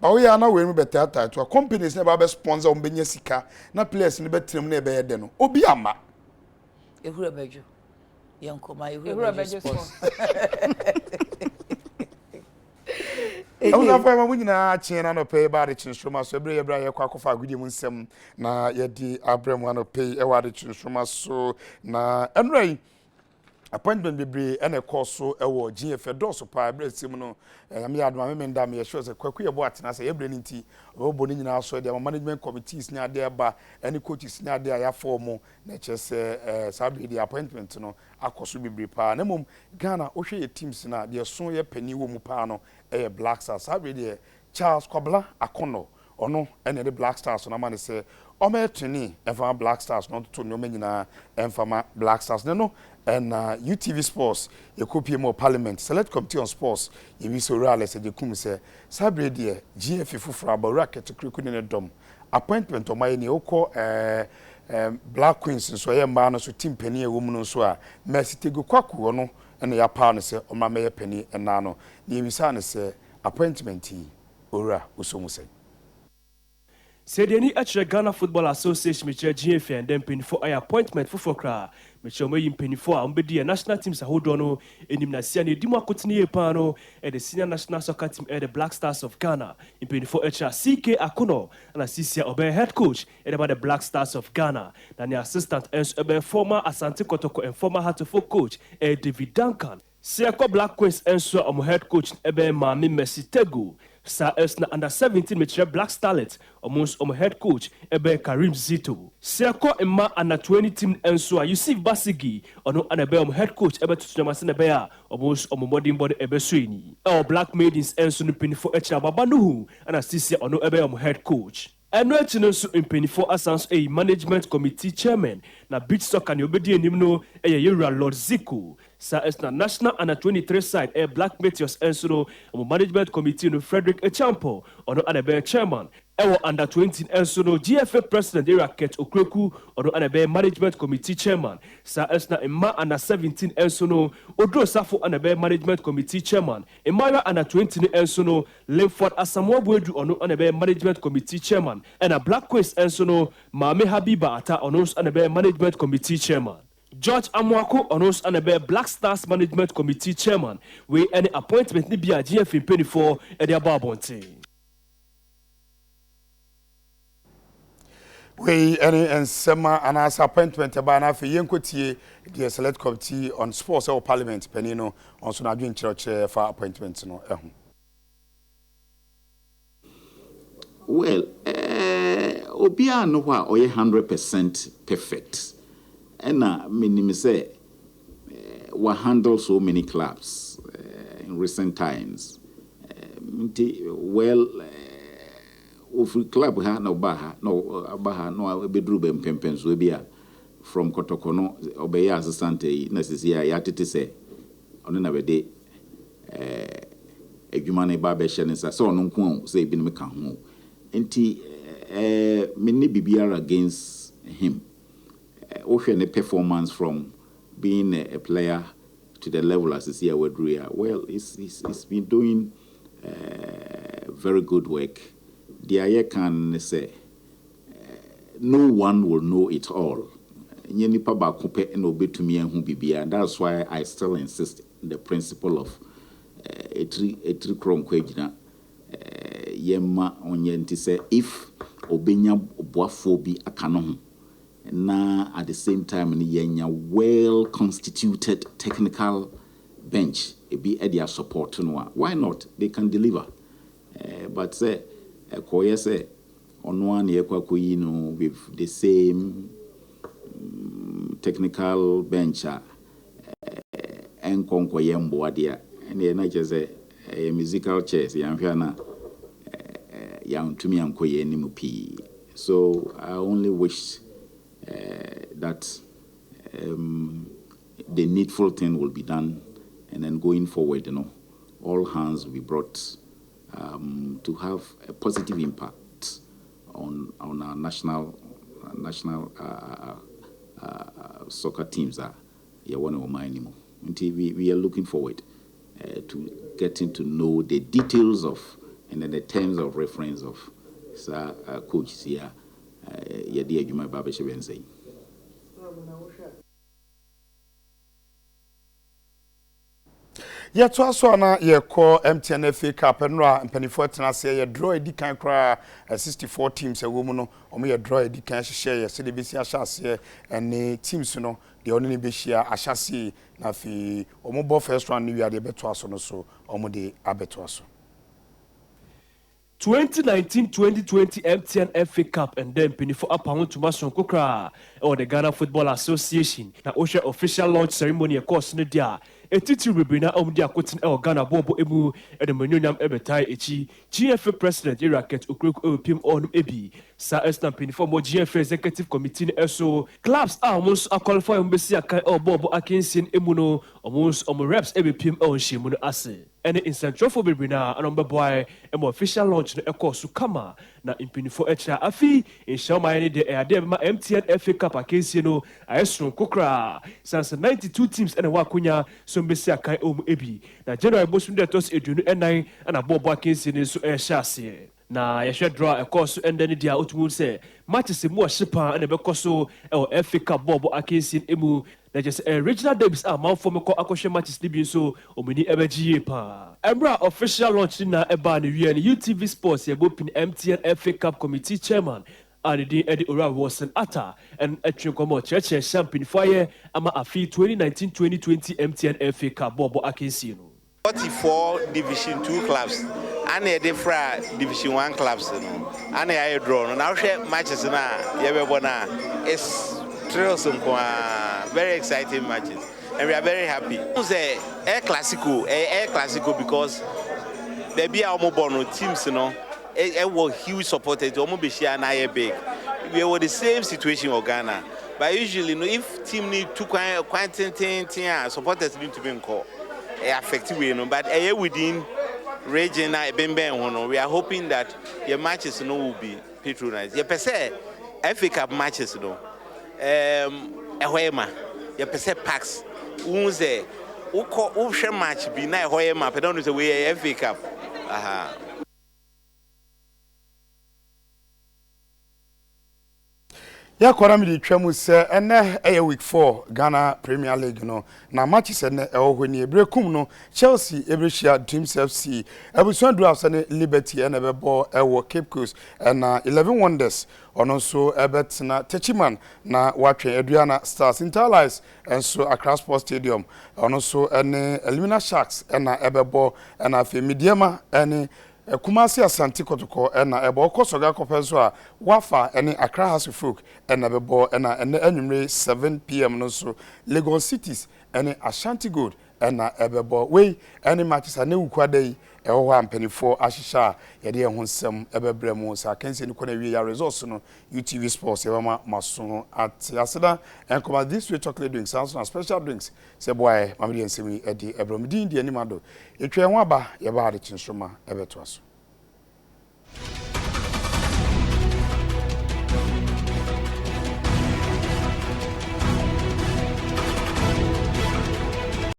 But we are now wearing better to a companies never be sponsor on Benya Sika, na players never trim never deno. Obiama. Ehura bejo. Yanko my ehura bejo sports. I was after my winning a chain and pay about the Nsroma, so every year Quakofa good Munsem, na yedi Abram one pay a word Nsroma so na and appointment bebre and a course so a GF doso pa bread simono me had my men damn me shows a quick about and I say every ninety roboni na so their management committees near there ba any coaches near there ya form nature say sabi the appointment no akoso bebre pa na mum Ghana o hwe teams na the so ye pani wo mu pa no Black Stars sabi the Charles Kwabla Akono ono ene the Black Stars na man say o me tuni ever Black Stars not to no menina enfama Black Stars no and UTV Sports a copy more Parliament Select Committee on Sports you be so rare as a kum say sabre dear GF fufra ba racket to kriku ne dom appointment o my ni oko Black Queens so ye ma no so team penny e wo mu no so a Mercy Tego Kwaku ono ene ya pa no say o ma me penny na no ni bi sa no say appointment ora usomu say said any actual Ghana Football Association which GF and then penny for appointment for kra which may penny for ambedi national teams hold on enim na sia ne dimu akotini pano and the senior national soccer team the Black Stars of Ghana in penny for CK Akono and Asisia Obe head coach and about the Black Stars of Ghana and the assistant and former Asante Kotoko and former Hatofo coach David Duncan Siako Black Queens and so head coach Mami Mercy Tego Sa na under 17 metre Black Starlet almost head coach Karim Zito. Siako Emma under 20 team and so Yusuf Basigi ono anebe head coach Tutunamasene Bea almost modern body Suini. Our Black Maidens and so pin for Babanuhu and Asisia ono head coach. And no so in penny for Asans a management committee chairman na beach soccer ni obedi enimno yura Lord Zico sa na national under 23 side Black Meteors enso management committee no Frederick Echampo ono anabe chairman under 20 enso GFA president Racket Okroku ono anabe management committee chairman sa na Emma under 17 enso Odro Safo anabe management committee chairman Emma under 20 enso Lemford Asamoah Boedu ono anabe management committee chairman and a Black Quest enso Mame Habiba ata ono anabe management committee chairman George Amwako onos anabe Black Stars Management Committee Chairman we any appointment ni bia GF in penny for the ababonte. We any and summer and as appointment about na for yenkotie the Select Committee on Sports or Parliament penino on so na dwen church for appointment no Well, obia no wa oye 100% perfect. And I say, we handle so many clubs in recent times. Well, if club ha no baha no bedroom pempens we be from Kotokono obeya assistant necessary yatete say on na bede adwuma na ba be hye ne sa so no nko say bi me ka ho enti me ne bibiara against him. The performance from being a player to the level as is here with Ria. Well, it's been doing very good work. The I can say no one will know it all. And that's why I still insist on the principle of etri krom kwejina yema onyenti say if obenya oboafo bi akano na at the same time a well-constituted technical bench be at their support. Why not? They can deliver. But say, Koye say, on one year with the same technical bench and Konkoyembo dia and then I just say a musical chairs, Yamfiana Yam to me and Koye Nimupi. So I only wish that the needful thing will be done, and then going forward, all hands will be brought to have a positive impact on our national soccer teams. We are looking forward to getting to know the details of and then the terms of reference of coach here, Yadi Juma Babeshe Bensay. Yet also na ye call MTN FA Cup and ra and penny fortuna say ye draw a decan cry 64 teams a woman or me a draw a decan share so the BC Ashas and the teams no the only Bishia Ashasi na fi or mobile first round new year the betwaso no so or mode abetwaso. 2019-2020 MTN FA Cup and then penny for upon to Mason Kokra or the Ghana Football Association. Now, Osha official launch ceremony, of course, Nadia. A titi ribina dia kutin el Ghana Bobo Emu and the Menuniam Ebetai Echi, GFA President Iraket Ukruk Pim on Ebi, Sa Estam Penny for more GFA Executive Committee SO. Clubs are almost a qualified Umbesia Kai or Bobo Akinsin Emuno, almost on reps Ebi Pim on Shimuno Ase. Any instant trophy bibina and number boy and official launch na course Sukama na impini for extra afi in Shawma de Adema MTN FA Cup against no Aesron Kokra since 92 teams and a wakunya so mbesi kai ebi na January bosun de tos edunu enai and a bobo against no so shase na yehwe draw a course and then dia otumu say matches mu shipa and be koso e FA Cup bobo against emu na just regional derbys are man for me ko akoshe matches libin so omini ebegie pa Embra official launch na eba ne wie ne UTV Sports ye bopin MTN FA Cup committee chairman and the Eddie Ora Wilson Atta and Etrinkomo Church champion fire ama afi 2019-2020 MTN FA Cup bobo akensi no 44 Division 2 clubs and a different Division 1 clubs no and a draw no now share matches na ye be bona is thrilling, very exciting matches, and we are very happy. It's a classical because there be our mobile teams, you know, it was huge supported. Almost be share na big. We were the same situation in Ghana, but usually, you know, if team need to quite supporters need to be in call, effective, you know, but within region we are hoping that your matches, you know, will be patronized. You per se, FA Cup matches, you know. Ehwema ya pese packs unze uko share match bi na ehwema pe don say we FA Cup aha ya kwara mi twam se ene week 4 Ghana Premier League no na matches ene hwani ebrekum no Chelsea ebrechia Dreams FC ebusuan do afse Liberty ene bebo ewo Cape Coast na 11 Wonders ono so ebetina Techiman na watwe Adriana Stars Interlies enso Accra Sports Stadium ono so ene Elimina Sharks na ebebo na fe Midiama ene Kumasi Asante Kotoko na ebo kosoga kopenso a wafa ene Accra House Folk na bebo na ene anwumre 7 PM no so Lagos Cities ene Ashanti Gold na ebebo we ene matches ane ukwadai ewo ampanifo ahisha ye de ehonsem ebebremu sa kanse ni kona wie ya resource no UTV Sports yema maso at aseda enkoma this way chocolate drinks and special drinks say boy mamidi ensemi edi ebromidi ndi animado etwe ho aba ye ba de Nsroma ebeto aso